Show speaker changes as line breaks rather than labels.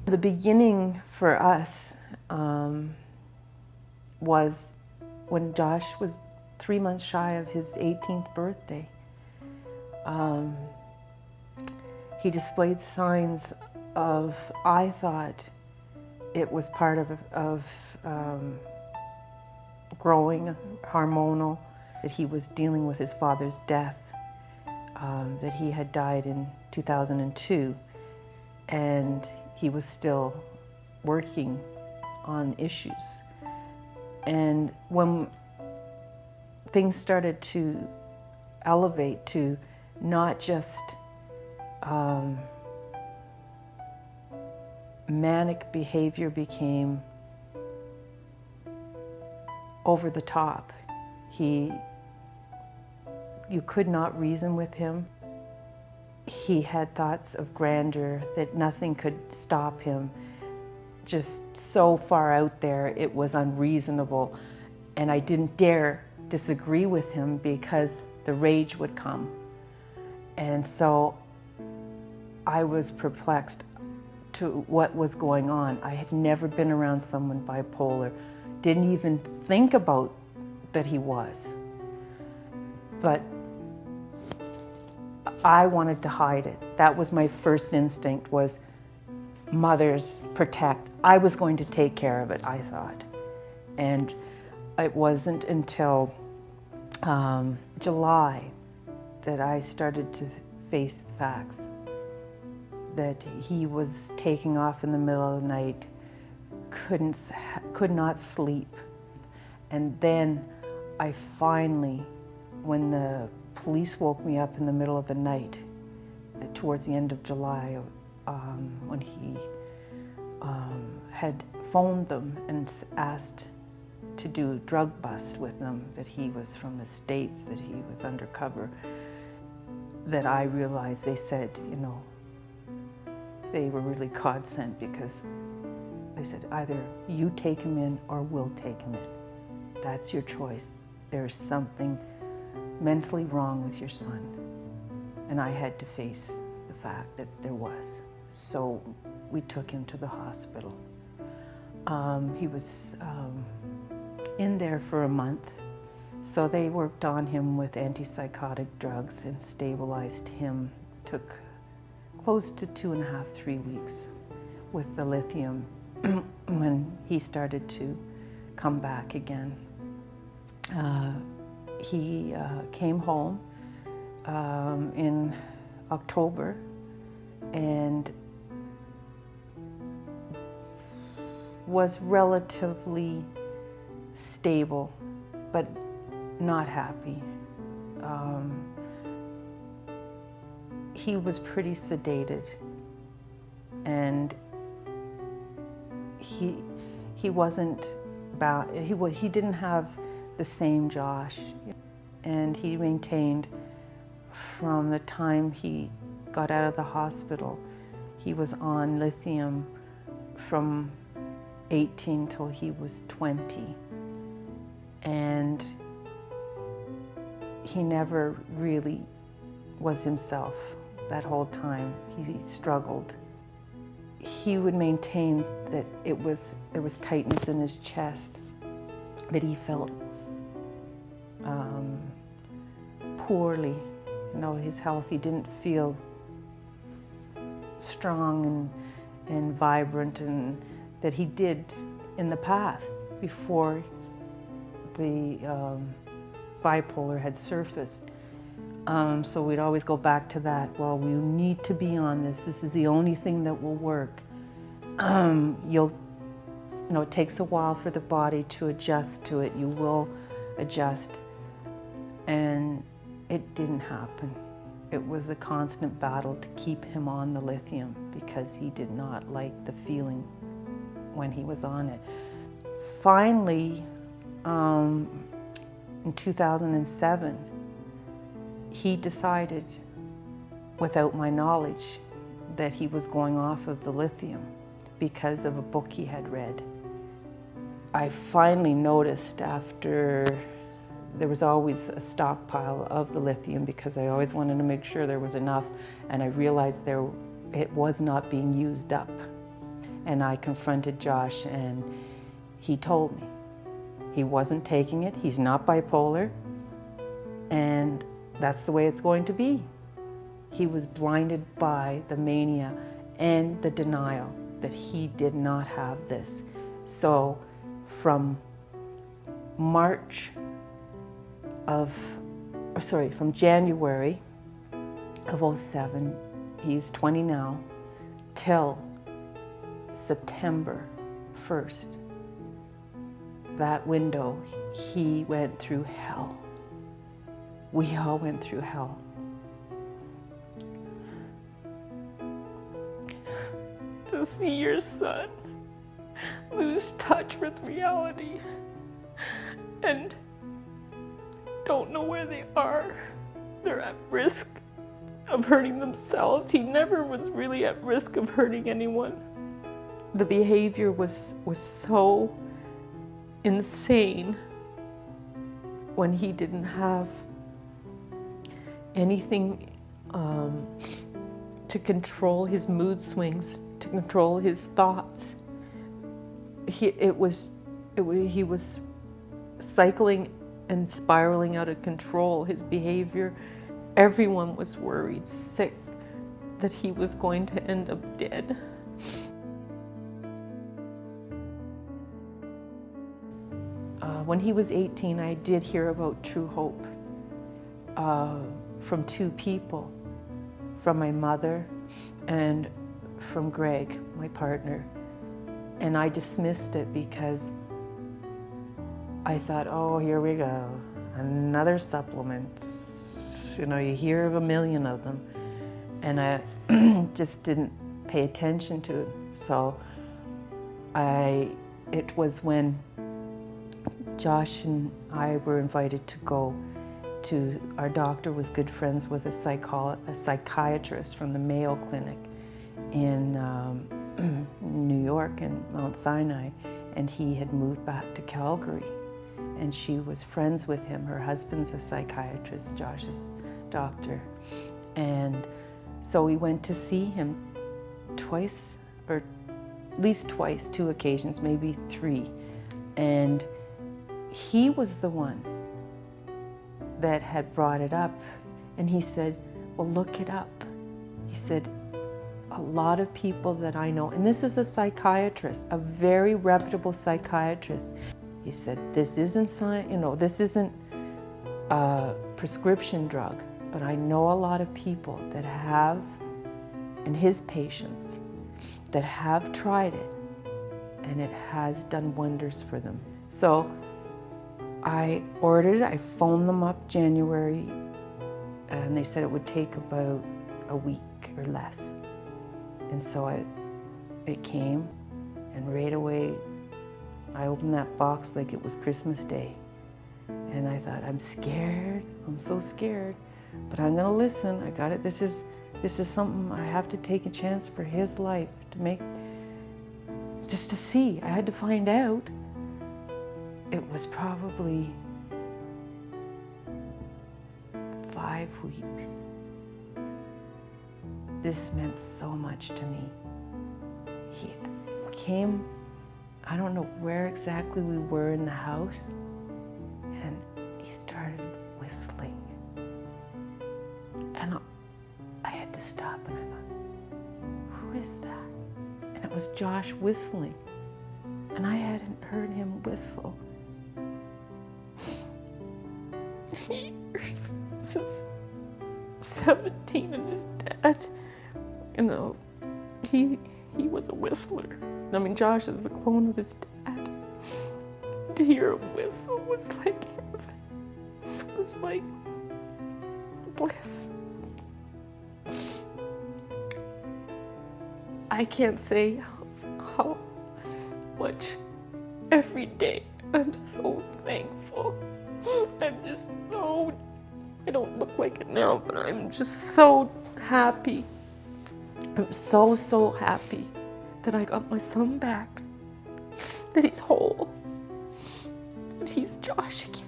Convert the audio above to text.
The beginning for us was when Josh was 3 months shy of his 18th birthday. He displayed signs of, I thought it was part of growing hormonal, that he was dealing with his father's death, that he had died in 2002, and he was still working on issues. And when things started to elevate to not just manic behavior became over the top. You could not reason with him. He had thoughts of grandeur that nothing could stop him. Just so far out there, it was unreasonable. And I didn't dare disagree with him because the rage would come. And so I was perplexed to what was going on. I had never been around someone bipolar, didn't even think about that he was. But I wanted to hide it. That was my first instinct, was mothers protect. I was going to take care of it, I thought. And it wasn't until July that I started to face the facts that he was taking off in the middle of the night, could not sleep. And then I finally, when the police woke me up in the middle of the night, towards the end of July, when he had phoned them and asked to do a drug bust with them, that he was from the States, that he was undercover, that I realized they said, you know, they were really God sent, because they said, either you take him in or we'll take him in. That's your choice. There's something mentally wrong with your son. And I had to face the fact that there was. So we took him to the hospital. He was in there for a month. So they worked on him with antipsychotic drugs and stabilized him. Took close to 2.5, 3 weeks with the lithium when he started to come back again. He came home in October and was relatively stable, but not happy. He was pretty sedated, and he wasn't bound. He didn't have the same Josh, and he maintained from the time he got out of the hospital. He was on lithium from 18 till he was 20, and he never really was himself that whole time. He struggled. He would maintain that there was tightness in his chest, that he felt poorly. You know, his health, he didn't feel strong and vibrant, and that he did in the past before the bipolar had surfaced. So we'd always go back to that. Well, we need to be on this. This is the only thing that will work. You know, it takes a while for the body to adjust to it. You will adjust. And it didn't happen. It was a constant battle to keep him on the lithium, because he did not like the feeling when he was on it. Finally, in 2007, he decided, without my knowledge, that he was going off of the lithium because of a book he had read. I finally noticed, after there was always a stockpile of the lithium, because I always wanted to make sure there was enough, and I realized it was not being used up. And I confronted Josh, and he told me he wasn't taking it, he's not bipolar, and that's the way it's going to be. He was blinded by the mania and the denial that he did not have this. So from from January of 07, he's 20 now, till September 1st, that window, he went through hell. We all went through hell. To see your son lose touch with reality and don't know where they are. They're at risk of hurting themselves. He never was really at risk of hurting anyone. The behavior was so insane when he didn't have anything to control his mood swings, to control his thoughts. He was cycling and spiraling out of control. His behavior, everyone was worried, sick, that he was going to end up dead. When he was 18, I did hear about True Hope from two people, from my mother and from Greg, my partner. And I dismissed it because I thought, oh, here we go, another supplement. You know, you hear of a million of them. And I just didn't pay attention to it. So it was when Josh and I were invited to go to, our doctor was good friends with a psychiatrist from the Mayo Clinic in New York and Mount Sinai, and he had moved back to Calgary, and she was friends with him. Her husband's a psychiatrist, Josh's doctor, and so we went to see him twice, or at least twice, 2 occasions, maybe 3, and he was the one that had brought it up, and he said, well, look it up. He said, a lot of people that I know, and this is a psychiatrist, a very reputable psychiatrist. He said, this isn't science, you know, this isn't a prescription drug, but I know a lot of people that have, and his patients, that have tried it, and it has done wonders for them. So I ordered it, I phoned them up January, and they said it would take about a week or less. And so it came, and right away, I opened that box like it was Christmas Day. And I thought, I'm scared, I'm so scared, but I'm gonna listen, I got it. This is something I have to take a chance for his life, to make, just to see. I had to find out. It was probably 5 weeks. This meant so much to me. He came, I don't know where exactly we were in the house, and he started whistling. And I had to stop, and I thought, who is that? And it was Josh whistling, and I hadn't heard him whistle years, since 17, and his dad, you know, he was a whistler. I mean, Josh is the clone of his dad. To hear him whistle was like heaven. It was like bliss. I can't say how much every day I'm so thankful. I'm just so, I don't look like it now, but I'm just so happy. I'm so happy that I got my son back, that he's whole, that he's Josh again.